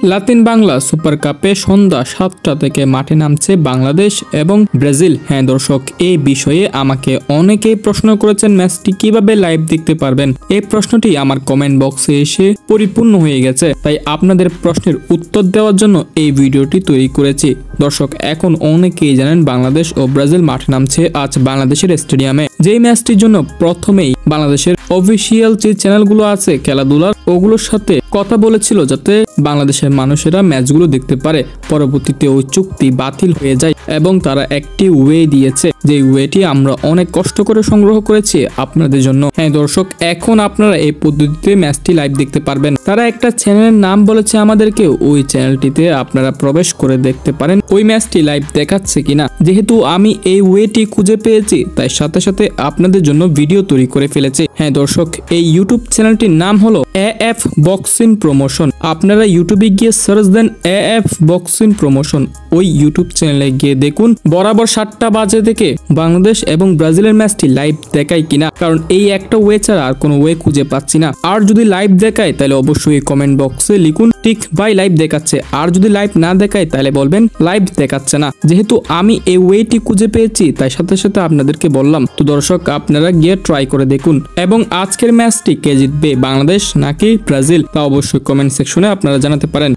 Latin Bangla super কাপে সন্ধ্যা 7টা থেকে মাঠে নামছে বাংলাদেশ এবং ব্রাজিল। হ্যাঁ দর্শক, এই বিষয়ে আমাকে অনেকেই প্রশ্ন করেছেন ম্যাচটি কিভাবে লাইভ দেখতে পারবেন। এই প্রশ্নটি আমার কমেন্ট বক্সে এসে পরিপূর্ণ হয়ে গেছে, তাই আপনাদের প্রশ্নের উত্তর দেওয়ার জন্য এই ভিডিওটি তৈরি করেছি। দর্শক, এখন অনেকেই জানেন বাংলাদেশ ও ব্রাজিল মাঠে নামছে আজ বাংলাদেশের স্টেডিয়ামে। যেই ম্যাচটির জন্য প্রথমেই বাংলাদেশের অফিসিয়াল যে চ্যানেলগুলো আছে খেলাধুলার, ওগুলোর সাথে কথা বলেছিল যাতে বাংলাদেশের মানুষেরা ম্যাচগুলো দেখতে পারে। পরবর্তীতে ওই চুক্তি বাতিল হয়ে যায় এবং তারা একটি ওয়ে দিয়েছে, যে ওয়েটি আমরা অনেক কষ্ট করে সংগ্রহ করেছি আপনাদের জন্য। হ্যাঁ দর্শক, এখন আপনারা এই পদ্ধতিতে ম্যাচটি লাইভ দেখতে পারবেন। তারা একটা চ্যানেলের নাম বলেছে আমাদেরকে, ওই চ্যানেলটিতে আপনারা প্রবেশ করে দেখতে পারেন ওই ম্যাচটি লাইভ দেখাচ্ছে কিনা। যেহেতু আমি এই ওয়েটি খুঁজে পেয়েছি, তাই সাথে সাথে আপনাদের জন্য ভিডিও তৈরি করে ফেলেছি। হ্যাঁ দর্শক, এই ইউটিউব চ্যানেলটির নাম হলো AF বক্সিং প্রমোশন। আপনারা ইউটিউবে গিয়ে সার্চ দেন AF বক্সিং প্রমোশন, ওই ইউটিউব চ্যানেলে গিয়ে দেখুন বরাবর 7টা বাজে থেকে বাংলাদেশ এবং ব্রাজিলের ম্যাচটি লাইভ দেখায় কিনা, কারণ এই একটা ওয়ে ছাড়া আর কোনো ওয়ে খুঁজে পাচ্ছি না। আর যদি লাইভ দেখায় তাহলে অবশ্যই কমেন্ট বক্সে লিখুন ঠিক ভাই লাইভ দেখাচ্ছে, আর যদি লাইভ না দেখায় তাহলে বলবেন লাইভ দেখাচ্ছে না। যেহেতু আমি এই ওয়েটি খুঁজে পেয়েছি তাই সাথে সাথে আপনাদেরকে বললাম। তো দর্শক, আপনারা গিয়ে ট্রাই করে দেখুন। এবং আজকের ম্যাচটি কে জিতবে, বাংলাদেশ নাকি ব্রাজিল, তা অবশ্যই কমেন্ট সেকশনে আপনারা জানাতে পারেন।